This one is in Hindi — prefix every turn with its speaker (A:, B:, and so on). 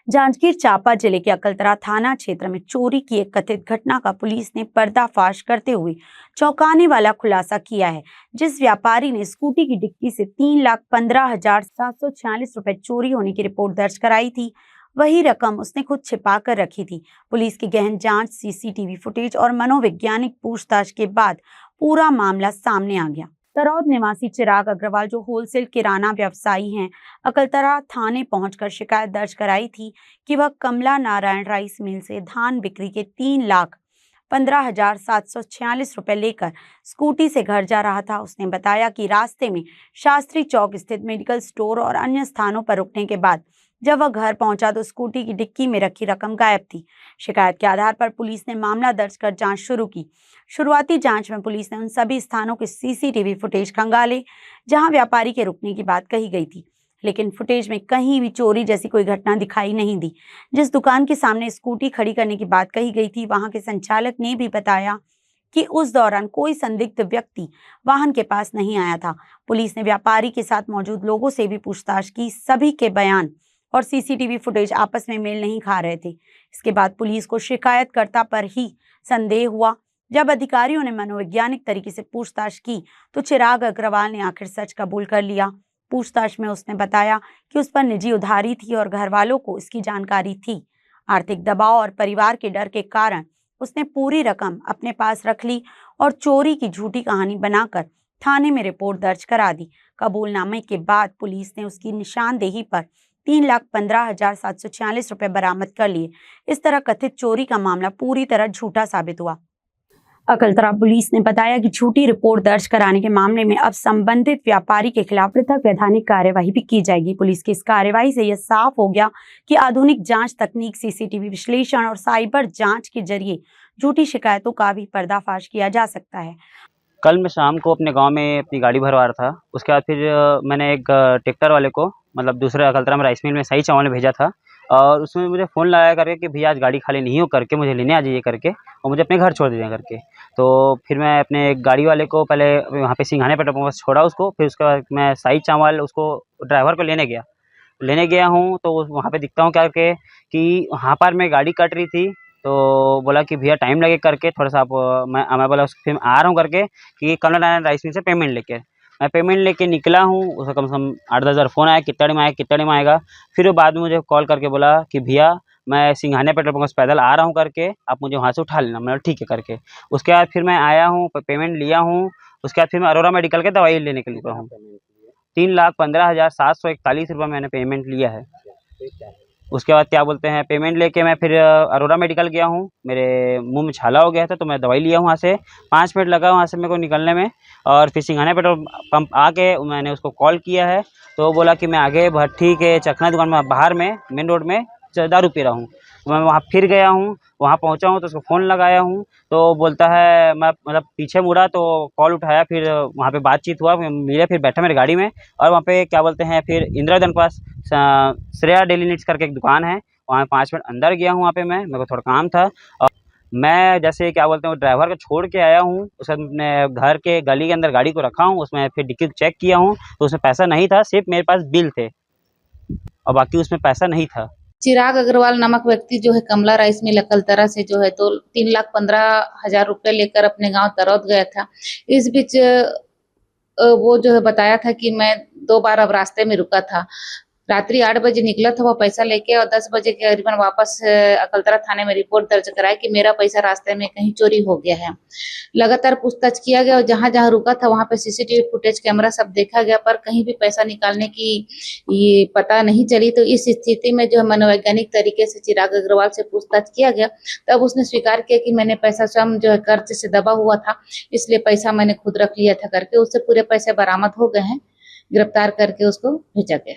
A: जांजगीर चांपा जिले के अकलतरा थाना क्षेत्र में चोरी की एक कथित घटना का पुलिस ने पर्दाफाश करते हुए चौंकाने वाला खुलासा किया है। जिस व्यापारी ने स्कूटी की डिक्की से 3,15,746 रुपए चोरी होने की रिपोर्ट दर्ज कराई थी, वही रकम उसने खुद छिपा कर रखी थी। पुलिस की गहन जांच, सीसीटीवी फुटेज और मनोवैज्ञानिक पूछताछ के बाद पूरा मामला सामने आ गया। तरौद निवासी चिराग अग्रवाल, जो होलसेल किराना व्यवसायी हैं, अकलतरा थाने पहुंचकर शिकायत दर्ज कराई थी कि वह कमला नारायण राइस मिल से धान बिक्री के 3,15,746 रुपए लेकर स्कूटी से घर जा रहा था। उसने बताया कि रास्ते में शास्त्री चौक स्थित मेडिकल स्टोर और अन्य स्थानों पर रुकने के बाद जब वह घर पहुंचा तो स्कूटी की डिक्की में रखी रकम गायब थी। शिकायत के आधार पर पुलिस ने मामला दर्ज कर जांच शुरू की। शुरुआती जांच में पुलिस ने उन सभी स्थानों के सीसीटीवी फुटेज खंगाले जहां व्यापारी के रुकने की बात कही गई थी, लेकिन फुटेज में कहीं भी चोरी जैसी कोई घटना दिखाई नहीं दी। जिस दुकान के सामने स्कूटी खड़ी करने की बात कही गई थी, वहां के संचालक ने भी बताया कि उस दौरान कोई संदिग्ध व्यक्ति वाहन के पास नहीं आया था। पुलिस ने व्यापारी के साथ मौजूद लोगों से भी पूछताछ की। सभी के बयान और सीसीटीवी फुटेज आपस में मेल नहीं खा रहे थे। इसके बाद पुलिस को शिकायतकर्ता पर ही संदेह हुआ। जब अधिकारियों ने मनोवैज्ञानिक तरीके से पूछताछ की तो चिराग अग्रवाल ने आखिर सच कबूल कर लिया। पूछताछ में उसने बताया कि उस पर निजी उधारी थी और घर वालों को इसकी जानकारी थी। आर्थिक दबाव और परिवार के डर के कारण उसने पूरी रकम अपने पास रख ली और चोरी की झूठी कहानी बनाकर थाने में रिपोर्ट दर्ज करा दी। कबूलनामे के बाद पुलिस ने उसकी निशानदेही पर 3,15,746 रुपए बरामद कर लिए। इस तरह कथित चोरी का मामला पूरी तरह झूठा साबित हुआ। अकलतरा पुलिस ने बताया कि झूठी रिपोर्ट दर्ज कराने के मामले में अब संबंधित व्यापारी के खिलाफ पृथक वैधानिक कार्यवाही भी की जाएगी। पुलिस की इस कार्यवाही से यह साफ हो गया कि आधुनिक जांच तकनीक, सीसीटीवी विश्लेषण और साइबर जांच के जरिए झूठी शिकायतों का भी पर्दाफाश किया जा सकता है।
B: कल मैं शाम को अपने गांव में अपनी गाड़ी भरवा रहा था। उसके बाद फिर मैंने एक ट्रैक्टर वाले को, मतलब दूसरे अकलतरा में राइस मिल में सही चावल भेजा था और उसमें मुझे फ़ोन लगाया करके कि भैया आज गाड़ी खाली नहीं हो करके मुझे लेने आ जाइए करके और मुझे अपने घर छोड़ दीजिए करके। तो फिर मैं अपने गाड़ी वाले को पहले वहाँ पे सिंघाने पेट्रोल पंप छोड़ा उसको, फिर उसके बाद मैं सही चावल उसको ड्राइवर को लेने गया हूँ। तो वहाँ पे दिखता हूँ क्या करके कि वहाँ पर मैं गाड़ी कट रही थी, तो बोला कि भैया टाइम लगे करके थोड़ा सा आप मैं बोला फिर आ रहा हूँ करके कि कमला नारायण राइस मिल से पेमेंट लेके निकला हूँ। उसका कम से कम 8-10 हज़ार फ़ोन आया, कितने टाइम आएगा। फिर वो बाद में मुझे कॉल करके बोला कि भैया मैं सिंघाने पेट्रोल पंप से पैदल आ रहा हूँ करके, आप मुझे वहाँ से उठा लेना। मैं ठीक है करके उसके बाद फिर मैं आया हूँ, पेमेंट लिया हूँ। उसके बाद फिर मैं अरोरा मेडिकल के दवाई लेने के लिए गया हूँ। 3,15,741 रुपये मैंने पेमेंट लिया है। उसके बाद क्या बोलते हैं, पेमेंट लेके मैं फिर अरोरा मेडिकल गया हूँ। मेरे मुंह में छाला हो गया था तो मैं दवाई लिया हूँ वहाँ से। 5 मिनट लगा वहाँ से मेरे को निकलने में और फिर सिंघाना पेट्रोल पंप आके मैंने उसको कॉल किया है तो वो बोला कि मैं आगे भट्टी के चखना दुकान में बाहर में मेन रोड में दारू पी रहा हूँ। मैं वहाँ फिर गया हूँ, वहाँ पहुँचा हूँ तो उसको फ़ोन लगाया हूँ तो बोलता है, मैं मतलब पीछे मुड़ा तो कॉल उठाया, फिर वहाँ पे बातचीत हुआ, मिले, फिर बैठा मेरी गाड़ी में और वहाँ पे क्या बोलते हैं फिर इंदिरा पास श्रेया डेली नीड्स करके एक दुकान है, वहाँ 5 मिनट अंदर गया हूँ। वहाँ पे मेरे को थोड़ा काम था और मैं जैसे क्या बोलते हैं ड्राइवर को छोड़ के आया हूँ। उसके बाद अपने घर के गली के अंदर गाड़ी को रखा हूँ, उसमें फिर डिक्की चेक किया हूँ तो उसमें पैसा नहीं था, सिर्फ मेरे पास बिल थे और बाकी उसमें पैसा नहीं था।
C: चिराग अग्रवाल नामक व्यक्ति जो है कमला राइस मिल अकलतरा से जो है तो 3,15,000 रुपए लेकर अपने गांव तरौद गया था। इस बीच वो जो है बताया था कि मैं 2 बार अब रास्ते में रुका था। रात्रि 8 बजे निकला था वो पैसा लेके और 10 बजे के करीबन वापस अकलतरा थाने में रिपोर्ट दर्ज कराया कि मेरा पैसा रास्ते में कहीं चोरी हो गया है। लगातार पूछताछ किया गया और जहां जहां रुका था वहां पे सीसीटीवी फुटेज, कैमरा सब देखा गया पर कहीं भी पैसा निकालने की ये पता नहीं चली। तो इस स्थिति में जो है मनोवैज्ञानिक तरीके से चिराग अग्रवाल से पूछताछ किया गया, तब उसने स्वीकार किया कि मैंने पैसा स्वयं जो है कर्ज से दबा हुआ था, इसलिए पैसा मैंने खुद रख लिया था करके। उससे पूरे पैसे बरामद हो गए हैं, गिरफ्तार करके उसको भेजा गया।